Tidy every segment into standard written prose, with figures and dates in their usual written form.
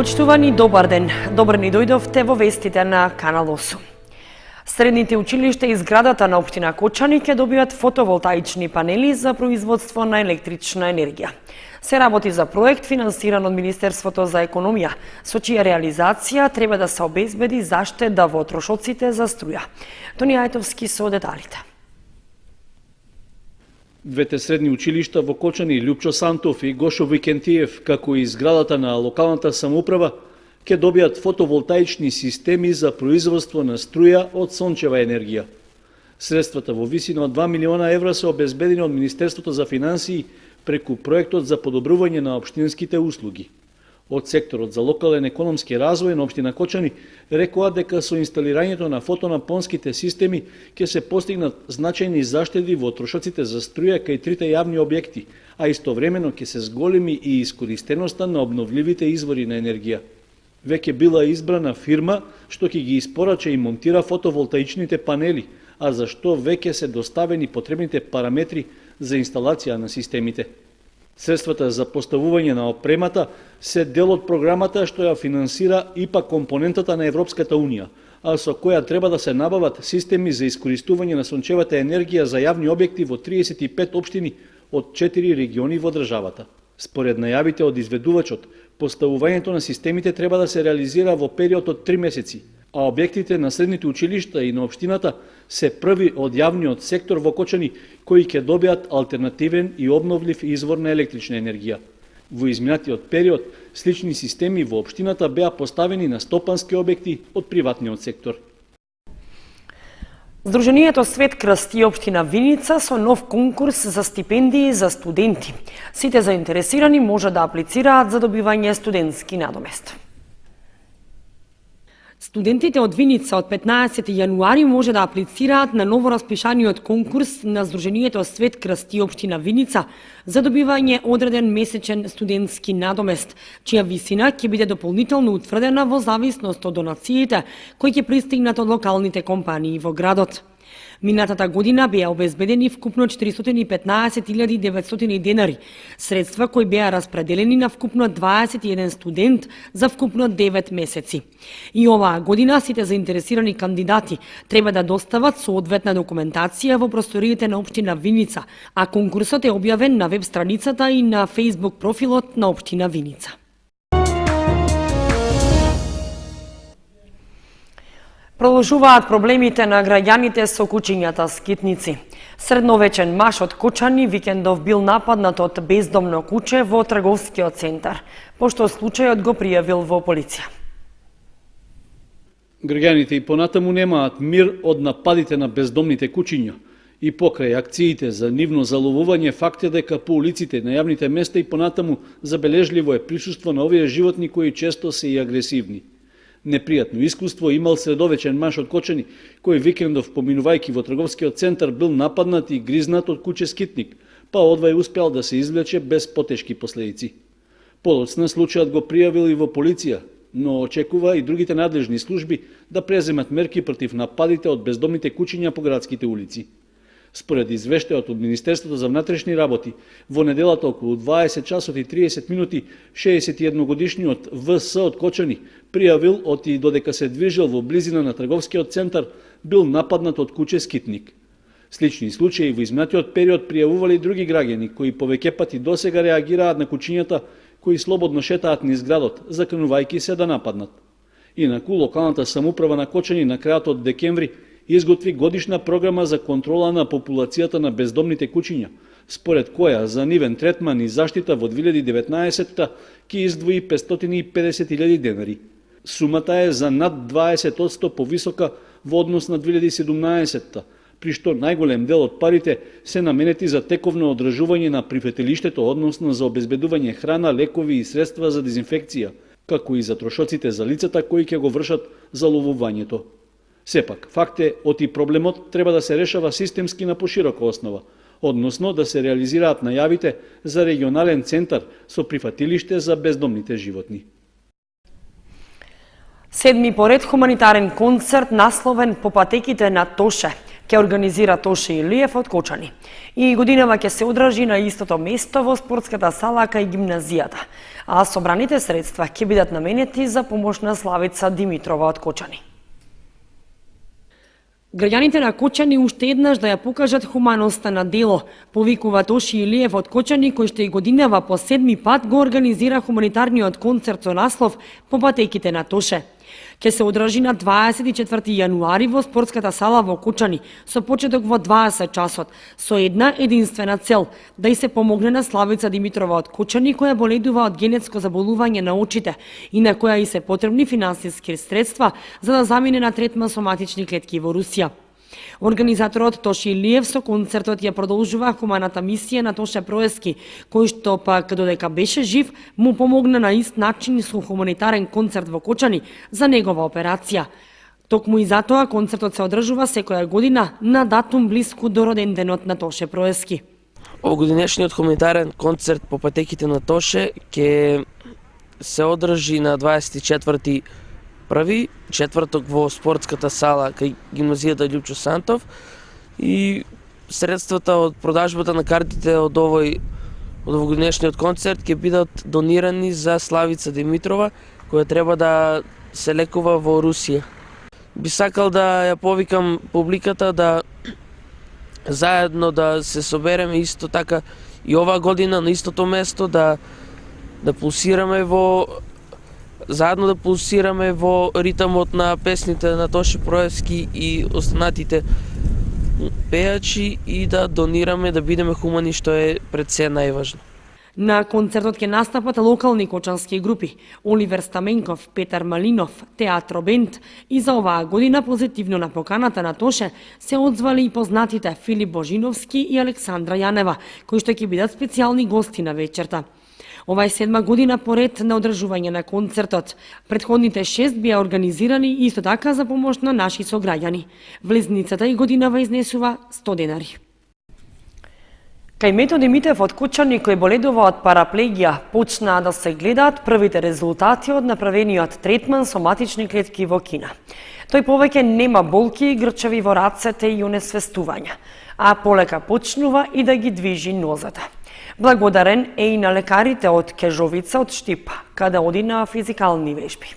Почитувани, добар ден. Добро ни дојдовте во вестите на Канал 8. Средните училишта и зградата на општина Кочани ќе добијат фотоволтаични панели за производство на електрична енергија. Се работи за проект финансиран од Министерството за економија, со чија реализација треба да се обезбеди заштеда во трошоците за струја. Тони Ајтовски со деталите. Двете средни училишта во Кочани, Љупчо Сантов и Гошо Викентиев, како и зградата на локалната самоуправа, ќе добијат фотоволтаични системи за производство на струја од сончева енергија. Средствата во висина од 2 милиона евра се обезбедени од Министерството за финансии преку проектот за подобрување на општинските услуги. Од секторот за локален економски развој на општина Кочани рекоа дека со инсталирањето на фотонапонските системи ќе се постигнат значајни заштеди во трошоците за струја кај трите јавни објекти, а истовремено ќе се зголеми и искористеноста на обновливите извори на енергија. Веќе била избрана фирма што ќе ги испорача и монтира фотоволтаичните панели, а за што веќе се доставени потребните параметри за инсталација на системите. Средствата за поставување на опремата се дел од програмата што ја финансира ИПА компонентата на Европската Унија, а со која треба да се набават системи за искористување на сончевата енергија за јавни објекти во 35 општини од 4 региони во државата. Според најавите од изведувачот, поставувањето на системите треба да се реализира во период од 3 месеци, а објектите на средните училишта и на општината се први од јавниот сектор во Кочани кои ќе добијат алтернативен и обновлив извор на електрична енергија. Во изминатиот период, слични системи во општината беа поставени на стопански објекти од приватниот сектор. Сдруженијето Свет крсти општина Виница со нов конкурс за стипендии за студенти. Сите заинтересирани може да аплицираат за добивање студентски надомест. Студентите од Виница од 15 јануари може да аплицираат на новораспишаниот конкурс на Сдруженијето Свет крсти општина Виница за добивање одреден месечен студентски надомест, чија висина ќе биде дополнително утврдена во зависност од донациите кои ќе пристигнат од локалните компании во градот. Минатата година беа обезбедени вкупно 415.900 денари, средства кои беа распределени на вкупно 21 студент за вкупно 9 месеци. И оваа година сите заинтересирани кандидати треба да достават соодветна документација во просториите на општина Виница, а конкурсот е објавен на веб страницата и на Facebook профилот на општина Виница. Продолжуваат проблемите на граѓаните со кучињата скитници. Средновечен маж од Кочани викендов бил нападнат од бездомно куче во трговскиот центар, пошто случајот го пријавил во полиција. Граѓаните и понатаму немаат мир од нападите на бездомните кучиња и покрај акциите за нивно заловување факт е дека по улиците на јавните места и понатаму забележливо е присуство на овие животни кои често се и агресивни. Непријатно искуство имал средовечен маж од Кочани, кој викендов поминувајќи во трговскиот центар бил нападнат и гризнат од куче скитник, па одвај успеал да се извлече без потешки последици. Подоцна случајот го пријавил и во полиција, но очекува и другите надлежни служби да преземат мерки против нападите од бездомните кучиња по градските улици. Според извештајот од Министерството за внатрешни работи, во неделата околу 20 часот и 30 минути 61-годишниот ВС од Кочани пријавил оти додека се движел во близина на трговскиот центар бил нападнат од куче скитник. Слични случаи во изминатиот период пријавували други граѓани кои повеќе пати досега реагираат на кучињата кои слободно шетаат низ градот, заканувајќи се да нападнат. Инаку локалната самоуправа на Кочани на крајот од декември изготви годишна програма за контрола на популацијата на бездомните кучиња, според која за нивен третман и заштита во 2019-та ќе издвои 550.000 денари. Сумата е за над 20% повисока во однос на 2017-та, при што најголем дел од парите се наменети за тековно одржување на прифетилиштето, односно за обезбедување храна, лекови и средства за дезинфекција, како и за трошоците за лицата кои ќе го вршат заловувањето. Сепак, факт е, оти проблемот треба да се решава системски на поширока основа, односно да се реализираат најавите за регионален центар со прифатилиште за бездомните животни. Седми поред хуманитарен концерт насловен по патеките на Тоше ќе организира Тоше Илиев од Кочани. И годинава ќе се одржи на истото место во спортската сала кај гимназијата, а собраните средства ќе бидат наменети за помош на Славица Димитрова од Кочани. Граѓаните на Кочани уште еднаш да ја покажат хуманоста на дело, повикува Тоше Илиев од Кочани, кој што и годинава по 7-ми пат го организира хуманитарниот концерт со наслов "По патеките на Тоше". Ќе се одржи на 24 јануари во спортската сала во Кочани, со почеток во 20 часот, со една единствена цел – да и се помогне на Славица Димитрова од Кочани, која боледува од генетско заболување на очите и на која и се потребни финансиски средства за да замине на третман соматични клетки во Русија. Организаторот Тоше Илиев со концертот ја продолжува хуманата мисија на Тоше Проески, кој што пак додека беше жив, му помогна на ист начин со хуманитарен концерт во Кочани за негова операција. Токму и затоа концертот се одржува секоја година на датум блиску до роден денот на Тоше Проески. Овогодинешниот хуманитарен концерт по патеките на Тоше ќе се одржи на 24 четврток во спортската сала кај гимназијата Љупчо Сантов и средствата од продажбата на картите од овогодишниот концерт ќе бидат донирани за Славица Димитрова, која треба да се лекува во Русија. Би сакал да ја повикам публиката да заедно да се собереме исто така и оваа година на истото место да пулсираме заедно да пулсираме во ритмот на песните на Тоше Проески и останатите пејачи и да донираме, да бидеме хумани, што е пред се најважно. На концертот ќе настапат локални кочански групи Оливер Стаменков, Петар Малинов, Театро Бенд и за оваа година позитивно на поканата на Тоше се одзвали и познатите Филип Божиновски и Александра Јанева, кои што ќе бидат специјални гости на вечерта. Ова е 7-ма година поред на одржување на концертот. Претходните 6 бија организирани исто така за помош на наши сограѓани. Влезницата и годинава изнесува 100 денари. Кај Методи Митев од Кочани, кој боледува од параплегија, почнаа да се гледаат првите резултати од направениот третман соматични клетки во Кина. Тој повеќе нема болки и грчеви во рацете и онесвестувања, а полека почнува и да ги движи нозата. Благодарен е и на лекарите од Кежовица од Штип, каде оди на физикални вежби.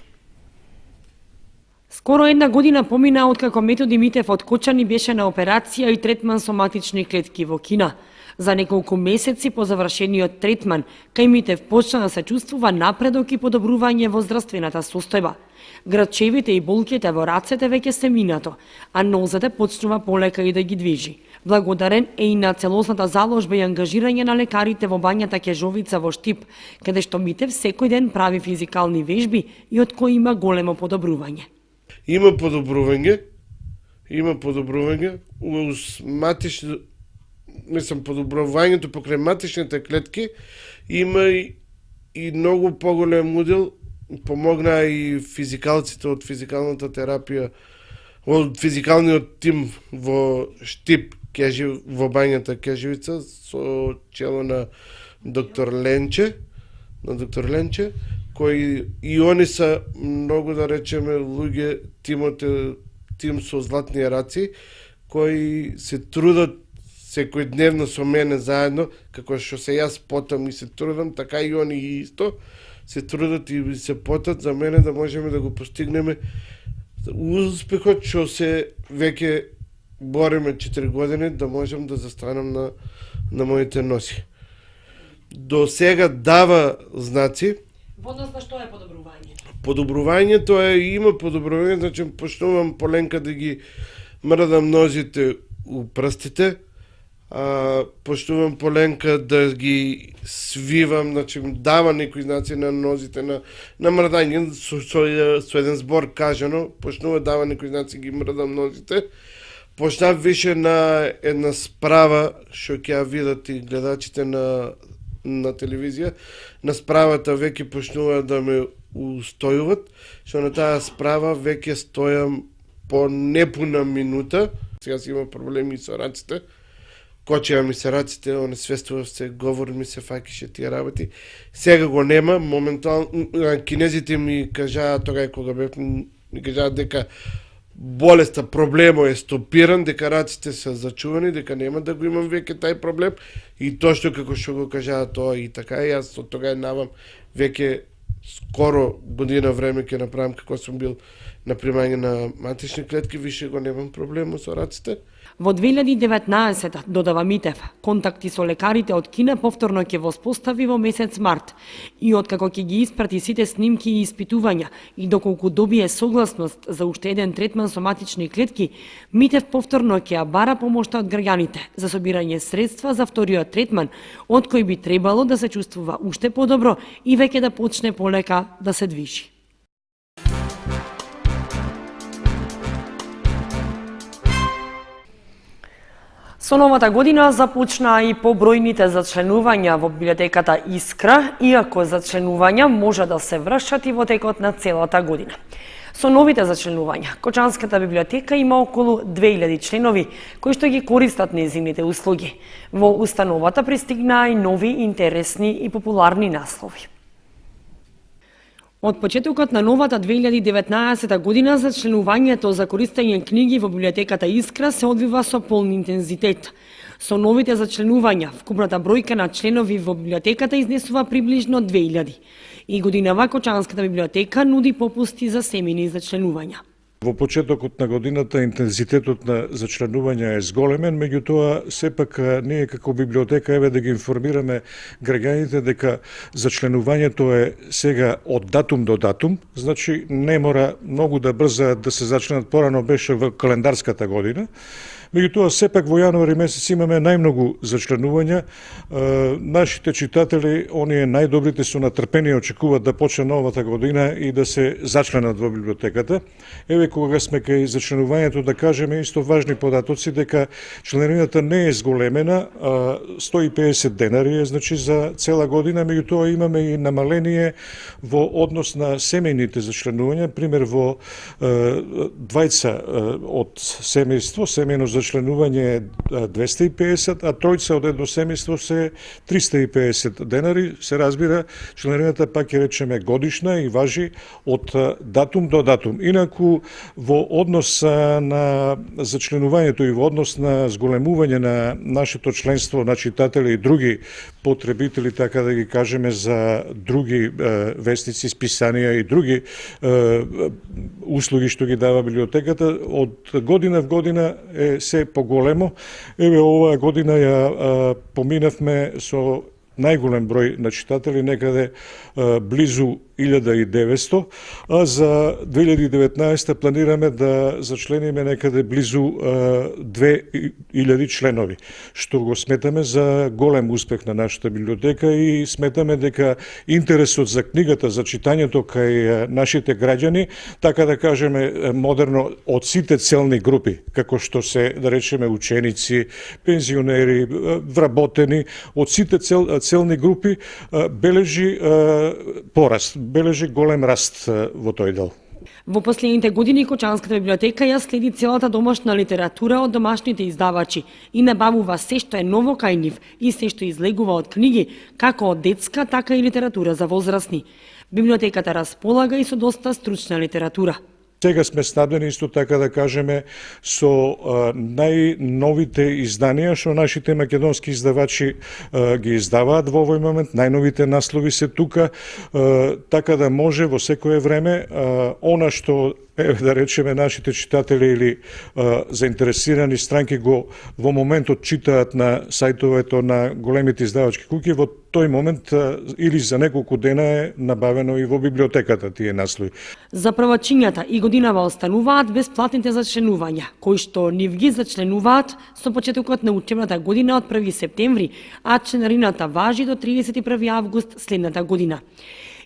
Скоро една година помина откако Методи Митев од Кочани беше на операција и третман соматични клетки во Кина. За неколку месеци по завршениот третман, кај Митев почна да се чувствува напредок и подобрување во здравствената состојба. Грачевите и болките во рацете веќе се минато, а нозете почнува полека и да ги движи. Благодарен е и на целосната заложба и ангажирање на лекарите во бањата Кежовица во Штип, каде што Митев секој ден прави физикални вежби и од кои има големо подобрување. Има подобрување, подобрувањето покрај матичните клетки има и многу поголем удел, помогнаа и физикалците од физикалната терапија, од физикалниот тим во Штип, во бањата Кежевица, со чело на доктор Ленче, кои и они се многу, да речеме, луѓе, тим со златни раци, кои се трудат секојдневно со мене заедно, како што се јас потам и се трудам, така и они исто се трудат и се потат за мене да можеме да го постигнеме успехот што се веќе бориме 4 години да можам да застанам на моите носи. До сега дава знаци. Во однос на што е подобрување? Подобрувањето има подобрување, значи почнувам поленка да ги мрдам нозите у прстите, почнувам поленка да ги свивам, значи дава некои знаци на нозите на мрдање, со еден збор кажано, почнува дава некои знаци, ги мрдам нозите. Почнав више на една справа, што ќе ја видат и гледачите на телевизија, на справата веќе почнува да ме устојуват, што на таа справа веќе стојам по непуна минута. Сега си има проблеми со раците, кочеа ми се раците, онесвестував се, говор ми се факише тие работи. Сега го нема, моментално, кинезите ми кажаа, тога кога бев, ми кажаа дека болеста, проблемот е стопиран, дека раците се зачувани, дека нема да го имам веќе тај проблем и точно како што го кажаа тоа и така, и јас од тога навам веќе скоро година време ќе направам како сум бил на примање на матични клетки, више го немам проблем со раците. Во 2019, додава Митев, контакти со лекарите од Кина повторно ќе воспостави во месец март и откако ќе ги испрати сите снимки и испитувања и доколку добие согласност за уште еден третман со матични клетки, Митев повторно ќе ја бара помошта од граѓаните за собирање средства за вториот третман, од кој би требало да се чувствува уште подобро и веќе да почне полека да се движи. Со новата година започнаа и побројните зачленувања во библиотеката Искра, иако зачленувања може да се вршат и во текот на целата година. Со новите зачленувања, Кочанската библиотека има околу 2000 членови кои што ги користат нејзините услуги. Во установата пристигнаа и нови, интересни и популарни наслови. Од почетокот на новата 2019 година зачленувањето за користење книги во библиотеката Искра се одвива со полн интензитет. Со новите зачленувања, вкупната бројка на членови во библиотеката изнесува приближно 2000. И годинава Кочанската библиотека нуди попусти за семејни зачленувања. Во почетокот на годината интензитетот на зачленување е зголемен, меѓутоа сепак ние како библиотека еве да ги информираме граѓаните дека зачленувањето е сега од датум до датум, значи не мора многу да брзаат да се зачленат, порано беше во календарската година. Меѓутоа, сепак во јануари месец имаме најмногу зачленувања. Нашите читатели, оние најдобрите со натрпение очекуваат да почне новата година и да се зачленат во библиотеката. Еве кога сме кај зачленувањето да кажеме исто важни податоци дека членарината не е зголемена, 150 денари е значи за цела година, меѓутоа имаме и намаление во однос на семејните зачленувања, пример во двајца од семејство, семејно зачленување е 250, а тројца од едно семејство се 350 денари. Се разбира, членарината пак ќе речеме годишна и важи од датум до датум. Инаку во однос на зачленувањето и во однос на зголемување на нашето членство на читатели и други потребители, така да ги кажеме, за други вестници, списанија и други услуги што ги дава библиотеката, од година в година е се поголемо. Еве оваа година ја поминавме со најголем број на читатели, некаде близу 1900, а за 2019 планираме да зачлениме некаде близу 2000 членови, што го сметаме за голем успех на нашата библиотека и сметаме дека интересот за книгата, за читањето кај нашите граѓани, така да кажеме модерно, од сите целни групи, како што се, да речеме, ученици, пензионери, вработени, од сите целни групи бележи пораст, бележи голем раст во тој дел. Во последните години Кочанската библиотека ја следи целата домашна литература од домашните издавачи и набавува се што е ново кај нив и се што излегува од книги, како од детска, така и литература за возрастни. Библиотеката располага и со доста стручна литература. Сега сме снабдени исто така да кажеме со најновите изданија што нашите македонски издавачи ги издаваат во овој момент. Најновите наслови се тука, така да може во секое време она што да речеме нашите читатели или заинтересирани странки го во моментот читаат на сајтовето на големите издавачки куќи, во тој момент или за неколку дена е набавено и во библиотеката тие наслови. За првачињата и годинава остануваат бесплатните зачленувања, кои што нив ги зачленуваат со почетокот на учебната година од 1 септември, а членарината важи до 31 август следната година.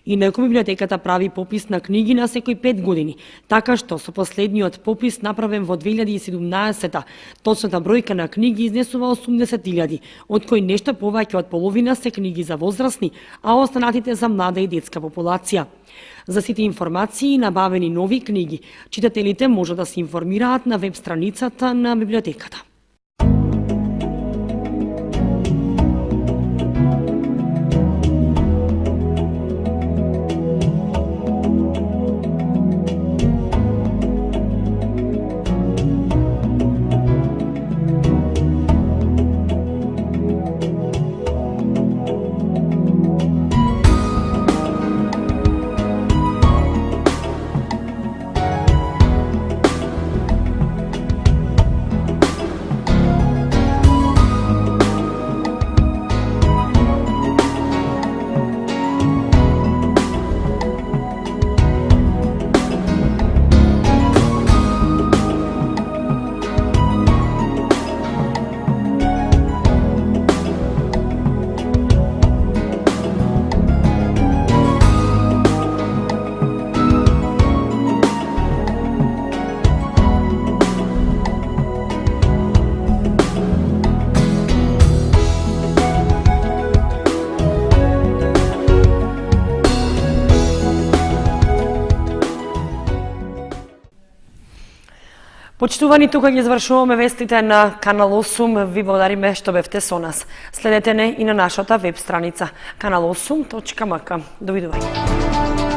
Инаку библиотеката прави попис на книги на секој 5 години, така што со последниот попис направен во 2017, точната бројка на книги изнесува 80.000, од кои нешто повеќе од половина се книги за возрастни, а останатите за млада и детска популација. За сите информации и набавени нови книги, читателите може да се информираат на веб страницата на библиотеката. Почитувани, тука ги завршуваме вестите на Канал 8. Ви благодариме што бевте со нас. Следете не и на нашата веб страница kanal8.mk. Довидување.